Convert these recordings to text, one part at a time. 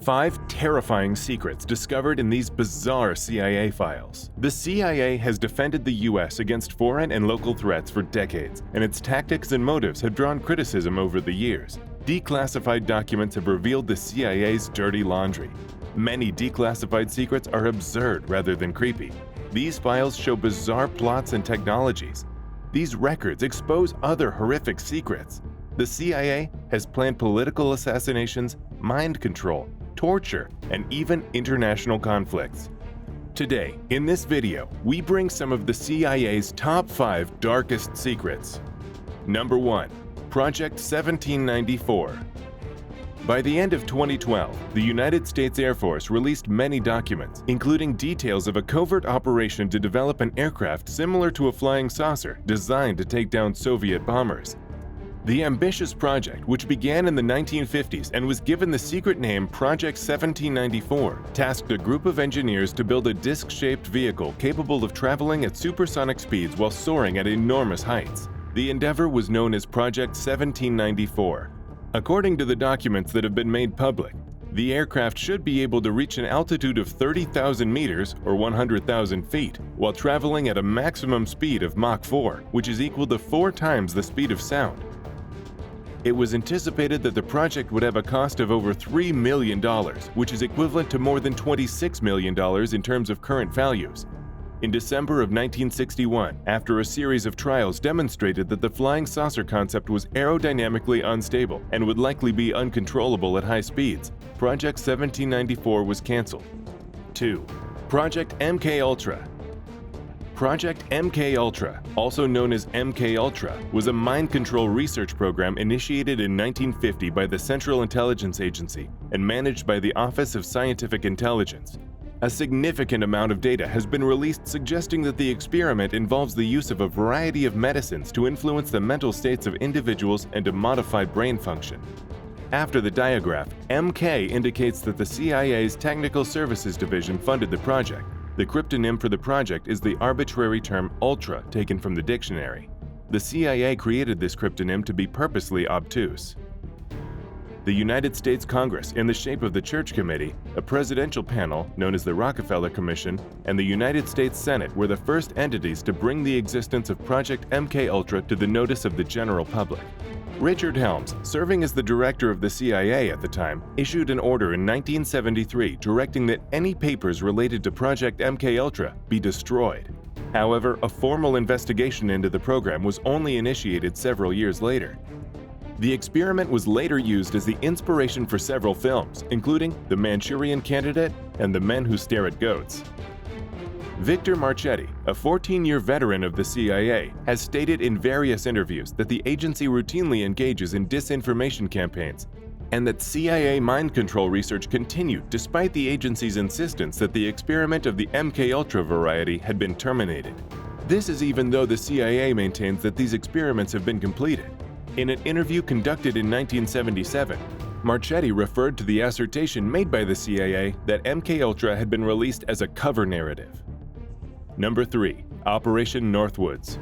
5 terrifying secrets discovered in these bizarre CIA files. The CIA has defended the US against foreign and local threats for decades, and its tactics and motives have drawn criticism over the years. Declassified documents have revealed the CIA's dirty laundry. Many declassified secrets are absurd rather than creepy. These files show bizarre plots and technologies. These records expose other horrific secrets. The CIA has planned political assassinations, mind control, torture, and even international conflicts. Today, in this video, we bring some of the CIA's top 5 darkest secrets. Number 1. Project 1794. By the end of 2012, the United States Air Force released many documents, including details of a covert operation to develop an aircraft similar to a flying saucer designed to take down Soviet bombers. The ambitious project, which began in the 1950s and was given the secret name Project 1794, tasked a group of engineers to build a disc-shaped vehicle capable of traveling at supersonic speeds while soaring at enormous heights. The endeavor was known as Project 1794. According to the documents that have been made public, the aircraft should be able to reach an altitude of 30,000 meters or 100,000 feet while traveling at a maximum speed of Mach 4, which is equal to 4 times the speed of sound. It was anticipated that the project would have a cost of over $3 million, which is equivalent to more than $26 million in terms of current values. In December of 1961, after a series of trials demonstrated that the flying saucer concept was aerodynamically unstable and would likely be uncontrollable at high speeds, Project 1794 was canceled. 2. Project MK Ultra. Project MK Ultra, also known as MK Ultra, was a mind control research program initiated in 1950 by the Central Intelligence Agency and managed by the Office of Scientific Intelligence. A significant amount of data has been released suggesting that the experiment involves the use of a variety of medicines to influence the mental states of individuals and to modify brain function. After the diagraph, MK indicates that the CIA's Technical Services Division funded the project. The cryptonym for the project is the arbitrary term Ultra, taken from the dictionary. The CIA created this cryptonym to be purposely obtuse. The United States Congress, in the shape of the Church Committee, a presidential panel known as the Rockefeller Commission, and the United States Senate were the first entities to bring the existence of Project MK Ultra to the notice of the general public. Richard Helms, serving as the director of the CIA at the time, issued an order in 1973 directing that any papers related to Project MK Ultra be destroyed. However, a formal investigation into the program was only initiated several years later. The experiment was later used as the inspiration for several films, including The Manchurian Candidate and The Men Who Stare at Goats. Victor Marchetti, a 14-year veteran of the CIA, has stated in various interviews that the agency routinely engages in disinformation campaigns and that CIA mind control research continued despite the agency's insistence that the experiment of the MK Ultra variety had been terminated. This is even though the CIA maintains that these experiments have been completed. In an interview conducted in 1977, Marchetti referred to the assertion made by the CIA that MK Ultra had been released as a cover narrative. Number 3. Operation Northwoods.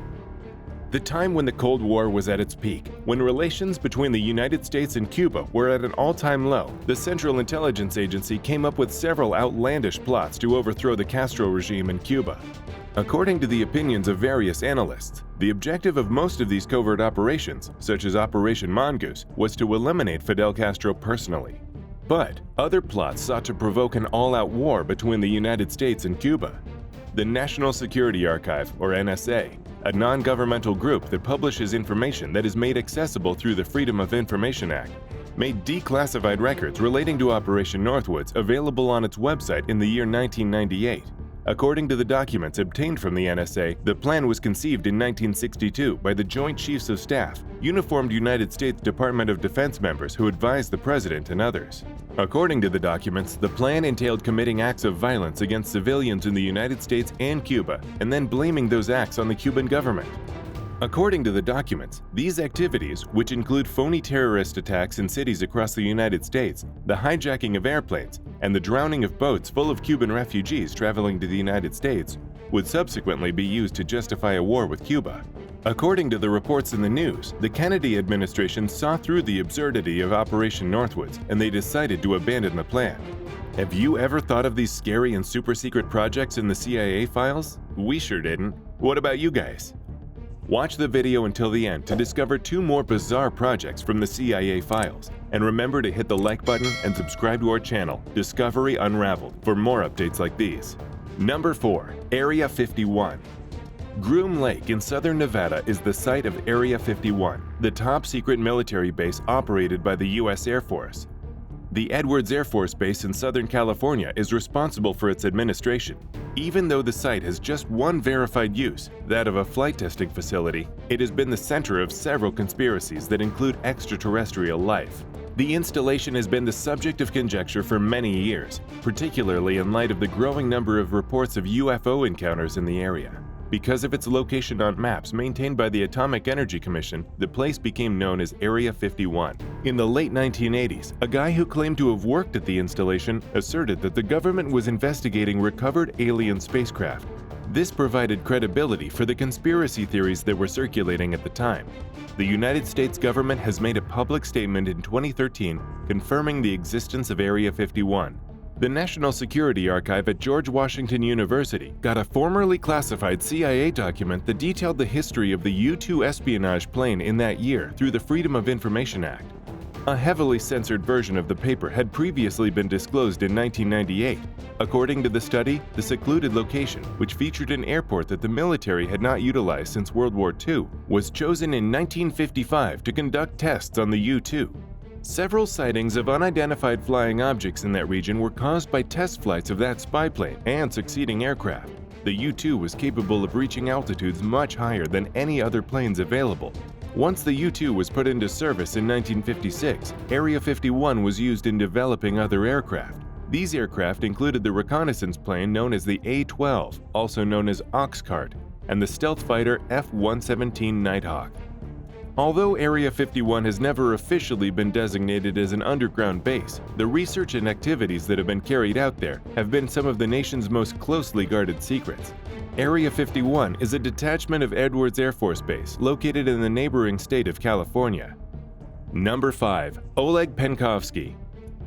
The time when the Cold War was at its peak, when relations between the United States and Cuba were at an all-time low, the Central Intelligence Agency came up with several outlandish plots to overthrow the Castro regime in Cuba. According to the opinions of various analysts, the objective of most of these covert operations, such as Operation Mongoose, was to eliminate Fidel Castro personally. But other plots sought to provoke an all-out war between the United States and Cuba. The National Security Archive, or NSA, a non-governmental group that publishes information that is made accessible through the Freedom of Information Act, made declassified records relating to Operation Northwoods available on its website in the year 1998. According to the documents obtained from the NSA, the plan was conceived in 1962 by the Joint Chiefs of Staff, uniformed United States Department of Defense members who advised the President and others. According to the documents, the plan entailed committing acts of violence against civilians in the United States and Cuba, and then blaming those acts on the Cuban government. According to the documents, these activities, which include phony terrorist attacks in cities across the United States, the hijacking of airplanes, and the drowning of boats full of Cuban refugees traveling to the United States, would subsequently be used to justify a war with Cuba. According to the reports in the news, the Kennedy administration saw through the absurdity of Operation Northwoods and they decided to abandon the plan. Have you ever thought of these scary and super secret projects in the CIA files? We sure didn't. What about you guys? Watch the video until the end to discover 2 more bizarre projects from the CIA files. And remember to hit the like button and subscribe to our channel, Discovery Unraveled, for more updates like these. Number 4. Area 51. Groom Lake in southern Nevada is the site of Area 51, the top-secret military base operated by the U.S. Air Force. The Edwards Air Force Base in Southern California is responsible for its administration. Even though the site has just one verified use, that of a flight testing facility, it has been the center of several conspiracies that include extraterrestrial life. The installation has been the subject of conjecture for many years, particularly in light of the growing number of reports of UFO encounters in the area. Because of its location on maps maintained by the Atomic Energy Commission, the place became known as Area 51. In the late 1980s, a guy who claimed to have worked at the installation asserted that the government was investigating recovered alien spacecraft. This provided credibility for the conspiracy theories that were circulating at the time. The United States government has made a public statement in 2013 confirming the existence of Area 51. The National Security Archive at George Washington University got a formerly classified CIA document that detailed the history of the U-2 espionage plane in that year through the Freedom of Information Act. A heavily censored version of the paper had previously been disclosed in 1998. According to the study, the secluded location, which featured an airport that the military had not utilized since World War II, was chosen in 1955 to conduct tests on the U-2. Several sightings of unidentified flying objects in that region were caused by test flights of that spy plane and succeeding aircraft. The U-2 was capable of reaching altitudes much higher than any other planes available. Once the U-2 was put into service in 1956, Area 51 was used in developing other aircraft. These aircraft included the reconnaissance plane known as the A-12, also known as Oxcart, and the stealth fighter F-117 Nighthawk. Although Area 51 has never officially been designated as an underground base, the research and activities that have been carried out there have been some of the nation's most closely guarded secrets. Area 51 is a detachment of Edwards Air Force Base located in the neighboring state of California. Number 5. Oleg Penkovsky.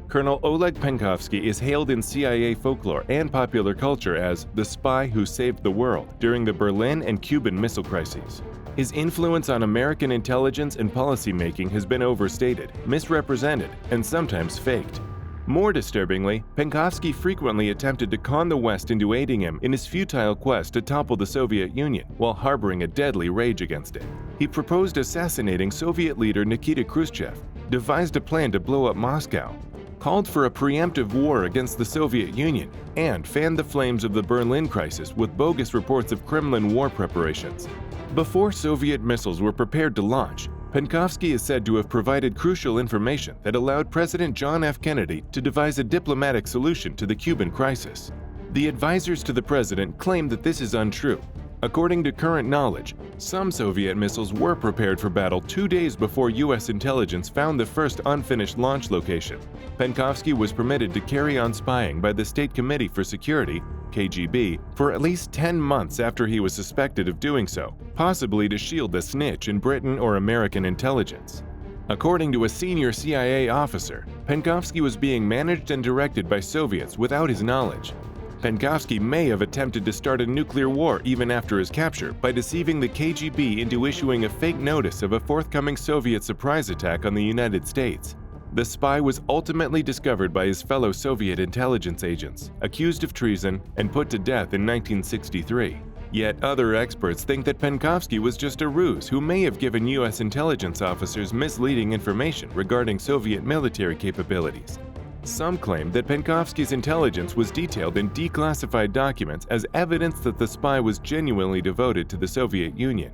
Colonel Oleg Penkovsky is hailed in CIA folklore and popular culture as the spy who saved the world during the Berlin and Cuban Missile Crises. His influence on American intelligence and policymaking has been overstated, misrepresented, and sometimes faked. More disturbingly, Penkovsky frequently attempted to con the West into aiding him in his futile quest to topple the Soviet Union while harboring a deadly rage against it. He proposed assassinating Soviet leader Nikita Khrushchev, devised a plan to blow up Moscow, called for a preemptive war against the Soviet Union, and fanned the flames of the Berlin crisis with bogus reports of Kremlin war preparations. Before Soviet missiles were prepared to launch, Penkovsky is said to have provided crucial information that allowed President John F. Kennedy to devise a diplomatic solution to the Cuban crisis. The advisors to the president claim that this is untrue. According to current knowledge, some Soviet missiles were prepared for battle 2 days before U.S. intelligence found the first unfinished launch location. Penkovsky was permitted to carry on spying by the State Committee for Security, KGB, for at least 10 months after he was suspected of doing so, possibly to shield the snitch in Britain or American intelligence. According to a senior CIA officer, Penkovsky was being managed and directed by Soviets without his knowledge. Penkovsky may have attempted to start a nuclear war even after his capture by deceiving the KGB into issuing a fake notice of a forthcoming Soviet surprise attack on the United States. The spy was ultimately discovered by his fellow Soviet intelligence agents, accused of treason, and put to death in 1963. Yet other experts think that Penkovsky was just a ruse who may have given U.S. intelligence officers misleading information regarding Soviet military capabilities. Some claim that Penkovsky's intelligence was detailed in declassified documents as evidence that the spy was genuinely devoted to the Soviet Union.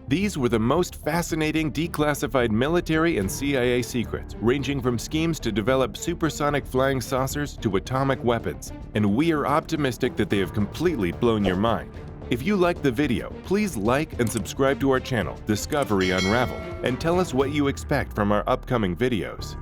These were the most fascinating declassified military and CIA secrets, ranging from schemes to develop supersonic flying saucers to atomic weapons, and we are optimistic that they have completely blown your mind. If you liked the video, please like and subscribe to our channel, Discovery Unraveled, and tell us what you expect from our upcoming videos.